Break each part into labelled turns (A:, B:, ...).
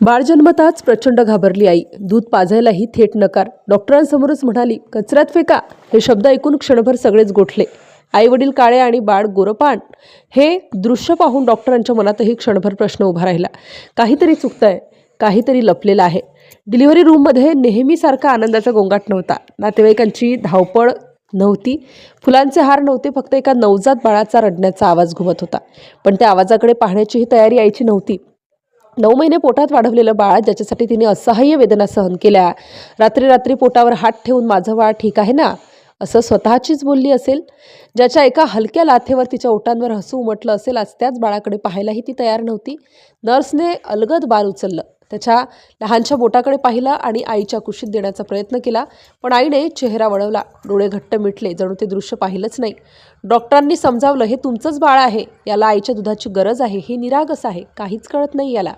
A: बाळ जन्मताच प्रचंड घाबरली आई. दूध पाजायलाही थेट नकार. डॉक्टरांसमोरच म्हणाली, कचऱ्यात फेका. हे शब्द ऐकून क्षणभर सगळेच गोठले. आई वडील काळे आणि बाळ गोरपान. हे दृश्य पाहून डॉक्टरांच्या मनातही क्षणभर प्रश्न उभा राहिला. काहीतरी चुकतंय, काहीतरी लपलेलं आहे. डिलिव्हरी रूममध्ये नेहमीसारखा आनंदाचा गोंगाट नव्हता. नातेवाईकांची धावपळ नव्हती. फुलांचे हार नव्हते. फक्त एका नवजात बाळाचा रडण्याचा आवाज घुमत होता. पण त्या आवाजाकडे पाहण्याचीही तयारी आईची नव्हती. 9 महिने पोटात वाढवलेलं बाळ, ज्याच्यासाठी तिने असह्य वेदना सहन केल्या, रात्री रात्री पोटावर हात ठेवून माझं बाळ ठीक आहे ना असं स्वतःचीच बोलली असेल, ज्याच्या एका हलक्या लाथेवर तिच्या ओठांवर हसू उमटलं असेल, आज त्याच बाळाकडे पाहायलाही ती तयार नव्हती. नर्सने अलगद बाळ उचललं, त्याच्या लहानशा बोटाकडे पाहिलं आणि आईच्या कुशीत देण्याचा प्रयत्न केला. पण आईने चेहरा वळवला, डोळे घट्ट मिटले, जणू ते दृश्य पाहिलंच नाही. डॉक्टरांनी समजावलं, हे तुमचंच बाळ आहे, याला आईच्या दुधाची गरज आहे. हे निरागस आहे, काहीच कळत नाही याला.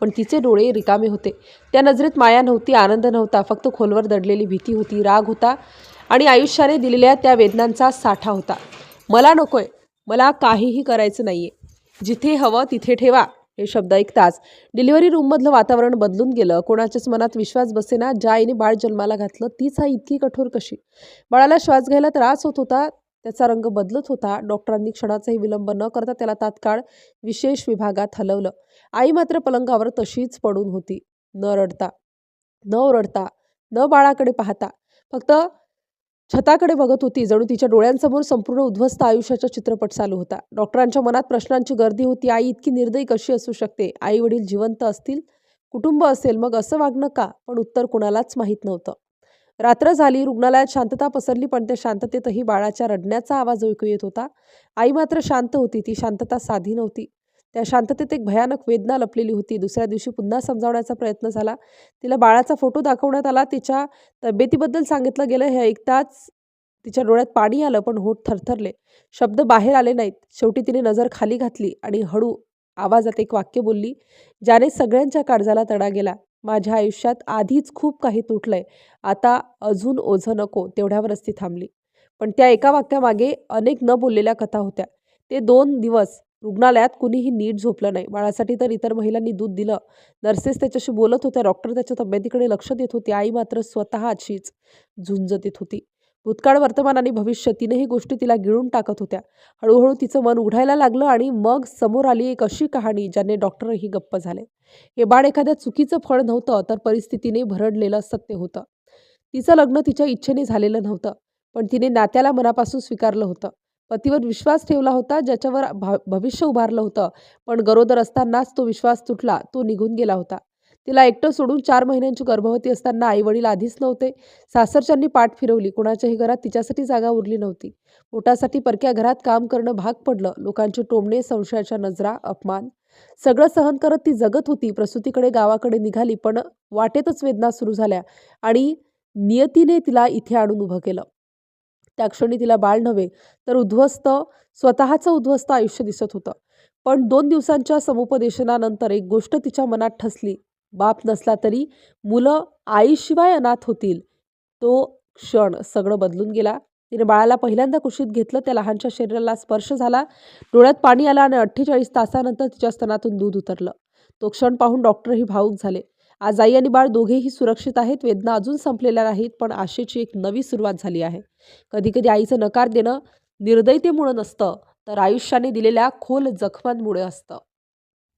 A: पण तिचे डोळे रिकामे होते. त्या नजरेत माया नव्हती, आनंद नव्हता, फक्त खोलवर दडलेली भीती होती, राग होता आणि आयुष्याने दिलेल्या त्या वेदनांचा साठा होता. मला नकोय, मला काहीही करायचं नाहीये, जिथे हवं तिथे ठेवा. हे शब्द ऐकताच डिलिव्हरी रूममधलं वातावरण बदलून गेलं. कोणाच्याच मनात विश्वास बसेना, ज्या आईने बाळ जन्माला घातलं तीच आई इतकी कठोर कशी? बाळाला श्वास घ्यायला त्रास होत होता, त्याचा रंग बदलत होता. डॉक्टरांनी क्षणाचाही विलंब न करता त्याला तात्काळ विशेष विभागात हलवलं. आई मात्र पलंगावर तशीच पडून होती, न रडता, न ओरडता, न बाळाकडे पाहता, फक्त छताकडे बघत होती. जणू तिच्या डोळ्यांसमोर संपूर्ण उद्ध्वस्त आयुष्याचा चित्रपट चालू होता. डॉक्टरांच्या मनात प्रश्नांची गर्दी होती. आई इतकी निर्दयी कशी असू शकते? आई वडील जिवंत असतील, कुटुंब असेल, मग असं वागणं का? पण उत्तर कुणालाच माहीत नव्हतं. रात्र झाली, रुग्णालयात शांतता पसरली, पण त्या शांततेतही बाळाच्या रडण्याचा आवाज ऐकू येत होता. आई मात्र शांत होती. ती शांतता साधी नव्हती, त्या शांततेत एक भयानक वेदना लपलेली होती. दुसऱ्या दिवशी पुन्हा समजावण्याचा प्रयत्न झाला. तिला बाळाचा फोटो दाखवण्यात आला. तिच्या तब्येतीबद्दल सांगितलं गेलं. हे ऐकताच तिच्या डोळ्यात पाणी आलं, पण होठ थरथरले. शब्द बाहेर आले नाहीत. शेवटी तिने नजर खाली घातली आणि हळू आवाजात एक वाक्य बोलली, ज्याने सगळ्यांच्या काळजाला तडा गेला. माझ्या आयुष्यात आधीच खूप काही तुटलंय, आता अजून ओझं नको. तेवढ्यावरच ती थांबली. पण त्या एका वाक्यामागे अनेक न बोललेल्या कथा होत्या. ते 2 दिवस रुग्णालयात कुणीही नीट झोपलं नाही. बाळासाठी तर इतर महिलांनी दूध दिलं, नर्सेस त्याच्याशी बोलत होत्या, डॉक्टर त्याच्या तब्येतीकडे लक्ष देत होते. आई मात्र स्वतःशीच झुंज देत होती. भूतकाळ, वर्तमान आणि भविष्य तीनही गोष्टी तिला गिळून टाकत होत्या. हळूहळू तिचं मन उघडायला लागलं आणि मग समोर आली एक अशी कहाणी, ज्याने डॉक्टरही गप्प झाले. हे बाळ एखाद्या चुकीचं फळ नव्हतं, तर परिस्थितीने भरडलेलं सत्य होतं. तिचं लग्न तिच्या इच्छेने झालेलं नव्हतं, पण तिने नात्याला मनापासून स्वीकारलं होतं. पतीवर विश्वास ठेवला होता, ज्याच्यावर भविष्य उभारलं होतं. पण गरोदर असतानाच तो विश्वास तुटला, तो निघून गेला होता. तिला एकटं सोडून 4 महिन्यांची गर्भवती असताना आईवडील आधीच नव्हते. सासरच्यांनी पाठ फिरवली. कोणाच्याही घरात तिच्यासाठी जागा उरली नव्हती. पोटासाठी परक्या घरात काम करणं भाग पडलं. लोकांचे टोमणे, संशयाच्या नजरा, अपमान, सगळं सहन करत ती जगत होती. प्रसूतीकडे गावाकडे निघाली, पण वाटेतच वेदना सुरू झाल्या आणि नियतीने तिला इथे आणून उभं केलं. त्या क्षणी तिला बाळ नव्हे, तर स्वतःचं उद्ध्वस्त आयुष्य दिसत होतं. पण 2 दिवसांच्या समुपदेशनानंतर एक गोष्ट तिच्या मनात ठसली. बाप नसला तरी मुलं आईशिवाय अनाथ होतील. तो क्षण सगळं बदलून गेला. तिने बाळाला पहिल्यांदा कुशीत घेतलं. त्या लहानशा शरीराला स्पर्श झाला, डोळ्यात पाणी आलं आणि 48 तासानंतर तिच्या स्तनातून दूध उतरलं. तो क्षण पाहून डॉक्टरही भावूक झाले. आज आई आणि बाळ दोघेही सुरक्षित आहेत. वेदना अजून संपलेल्या नाहीत, पण आशेची एक नवी सुरुवात झाली आहे. कधीकधी आईचं नकार देणं निर्दयतेमुळे नसतं, तर आयुष्याने दिलेल्या खोल जखमांमुळे असतं.